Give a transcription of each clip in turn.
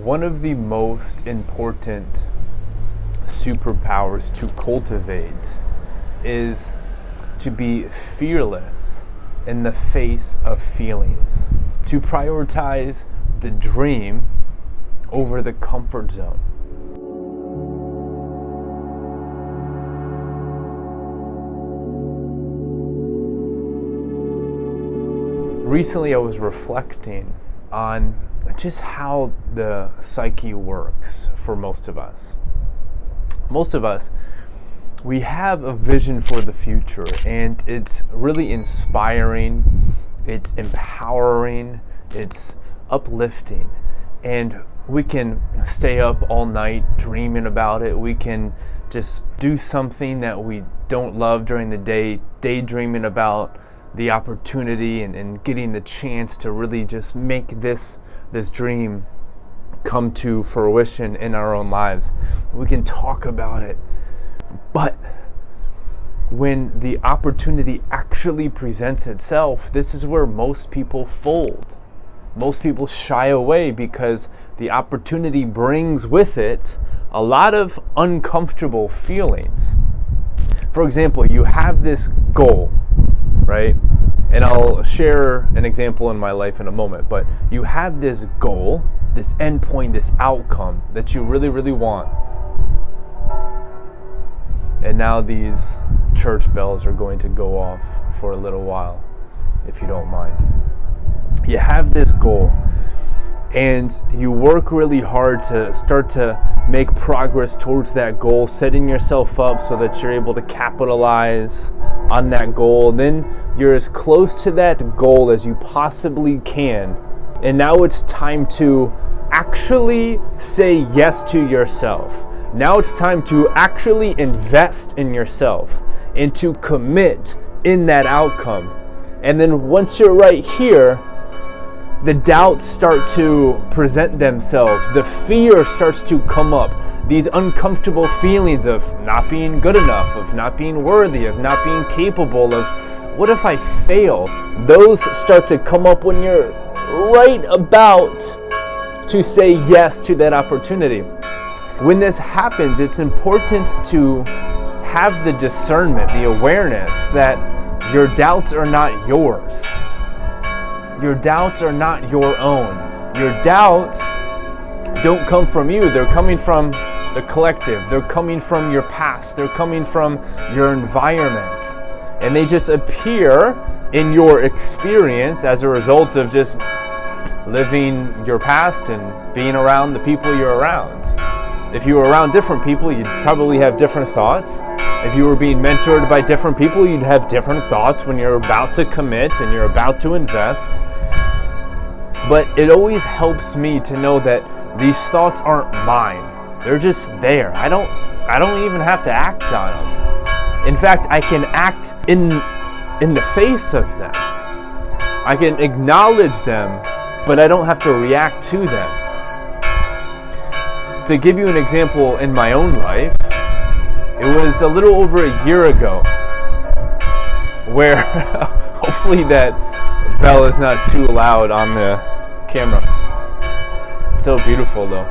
One of the most important superpowers to cultivate is to be fearless in the face of feelings, to prioritize the dream over the comfort zone. Recently I was reflecting on just how the psyche works for most of us. Most of us, we have a vision for the future, and it's really inspiring, it's empowering, it's uplifting, and we can stay up all night dreaming about it. We can just do something that we don't love during the day, daydreaming about the opportunity and getting the chance to really just make this dream come to fruition in our own lives. We can talk about it, but when the opportunity actually presents itself, this is where most people fold. Most people shy away because the opportunity brings with it a lot of uncomfortable feelings. For example, you have this goal, right? And I'll share an example in my life in a moment, but you have this goal, this endpoint, this outcome that you really, really want. And now these church bells are going to go off for a little while, if you don't mind. You have this goal, and you work really hard to start to make progress towards that goal, setting yourself up so that you're able to capitalize on that goal. And then you're as close to that goal as you possibly can. And now it's time to actually say yes to yourself. Now it's time to actually invest in yourself and to commit in that outcome. And then once you're right here, the doubts start to present themselves. The fear starts to come up. These uncomfortable feelings of not being good enough, of not being worthy, of not being capable, of what if I fail? Those start to come up when you're right about to say yes to that opportunity. When this happens, it's important to have the discernment, the awareness that your doubts are not yours. Your doubts are not your own. Your doubts don't come from you. They're coming from the collective. They're coming from your past. They're coming from your environment. And they just appear in your experience as a result of just living your past and being around the people you're around. If you were around different people, you'd probably have different thoughts. If you were being mentored by different people, you'd have different thoughts when you're about to commit and you're about to invest. But it always helps me to know that these thoughts aren't mine. They're just there. I don't even have to act on them. In fact, I can act in the face of them. I can acknowledge them, but I don't have to react to them. To give you an example in my own life, it was a little over a year ago where hopefully that bell is not too loud on the camera. It's so beautiful though.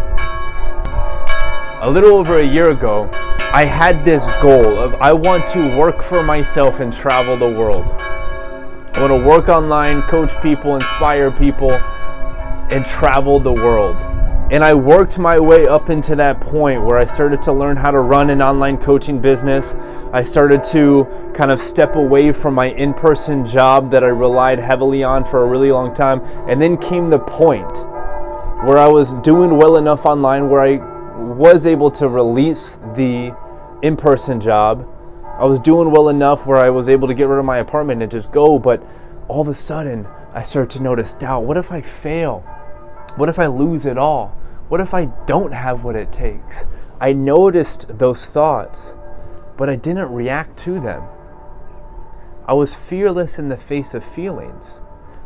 A little over a year ago, I had this goal of I want to work for myself and travel the world. I want to work online, coach people, inspire people, and travel the world. And I worked my way up into that point where I started to learn how to run an online coaching business. I started to kind of step away from my in-person job that I relied heavily on for a really long time. And then came the point where I was doing well enough online where I was able to release the in-person job. I was doing well enough where I was able to get rid of my apartment and just go. But all of a sudden, I started to notice doubt. What if I fail? What if I lose it all? What if I don't have what it takes? I noticed those thoughts, but I didn't react to them. I was fearless in the face of feelings.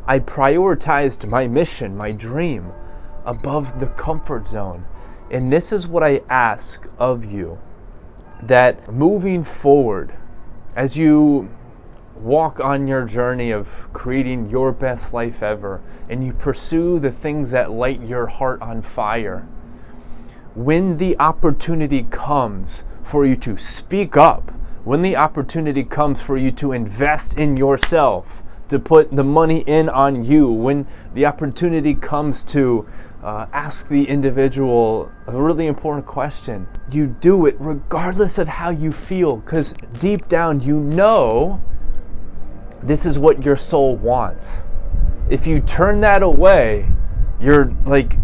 I prioritized my mission, my dream, above the comfort zone. And this is what I ask of you, that moving forward, as you walk on your journey of creating your best life ever, and you pursue the things that light your heart on fire, when the opportunity comes for you to speak up, when the opportunity comes for you to invest in yourself, to put the money in on you, when the opportunity comes to ask the individual a really important question, you do it regardless of how you feel, because deep down you know this is what your soul wants. If you turn that away, you're like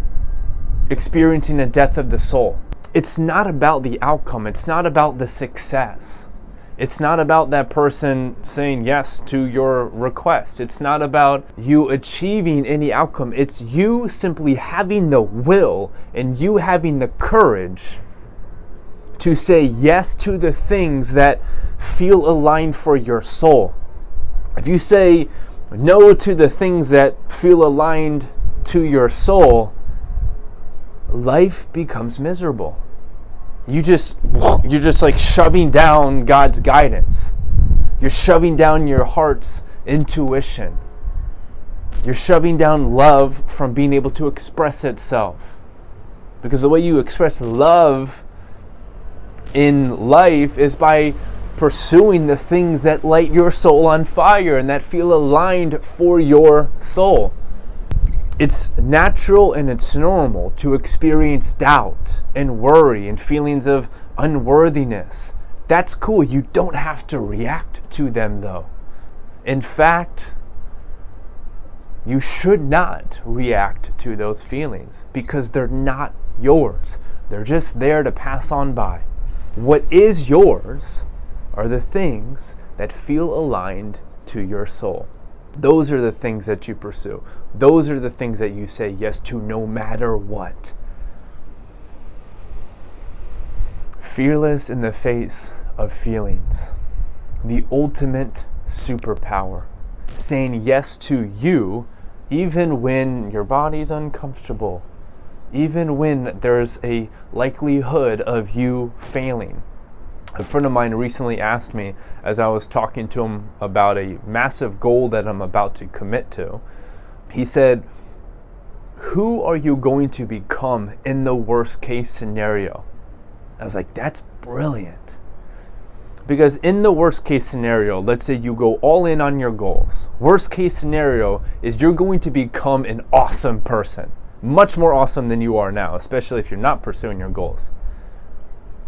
experiencing a death of the soul. It's not about the outcome. It's not about the success. It's not about that person saying yes to your request. It's not about you achieving any outcome. It's you simply having the will and you having the courage to say yes to the things that feel aligned for your soul. If you say no to the things that feel aligned to your soul, life becomes miserable. You're just like shoving down God's guidance. You're shoving down your heart's intuition. You're shoving down love from being able to express itself. Because the way you express love in life is by pursuing the things that light your soul on fire and that feel aligned for your soul. It's natural and it's normal to experience doubt and worry and feelings of unworthiness. That's cool. You don't have to react to them though. In fact, you should not react to those feelings because they're not yours. They're just there to pass on by. What is yours are the things that feel aligned to your soul. Those are the things that you pursue. Those are the things that you say yes to no matter what. Fearless in the face of feelings. The ultimate superpower. Saying yes to you even when your body's uncomfortable. Even when there's a likelihood of you failing. A friend of mine recently asked me, as I was talking to him about a massive goal that I'm about to commit to, he said, "Who are you going to become in the worst case scenario?" I was like, that's brilliant. Because in the worst case scenario, let's say you go all in on your goals. Worst case scenario is you're going to become an awesome person. Much more awesome than you are now, especially if you're not pursuing your goals.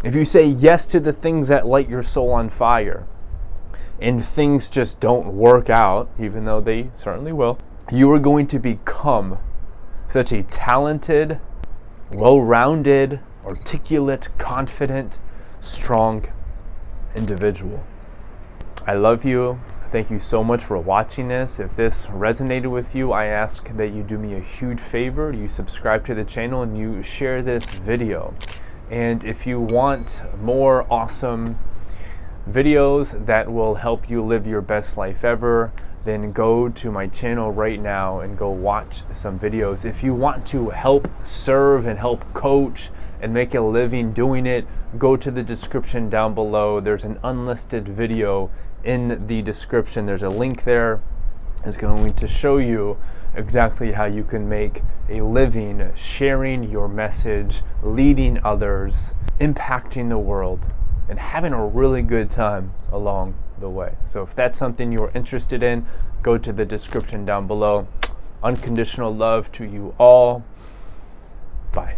If you say yes to the things that light your soul on fire and things just don't work out, even though they certainly will, you are going to become such a talented, well-rounded, articulate, confident, strong individual. I love you. Thank you so much for watching this. If this resonated with you, I ask that you do me a huge favor. You subscribe to the channel and you share this video. And if you want more awesome videos that will help you live your best life ever, then go to my channel right now and go watch some videos. If you want to help serve and help coach and make a living doing it, go to the description down below. There's an unlisted video in the description. There's a link there. It's going to show you exactly how you can make a living sharing your message, leading others, impacting the world, and having a really good time along the way. So if that's something you're interested in, go to the description down below. Unconditional love to you all. Bye.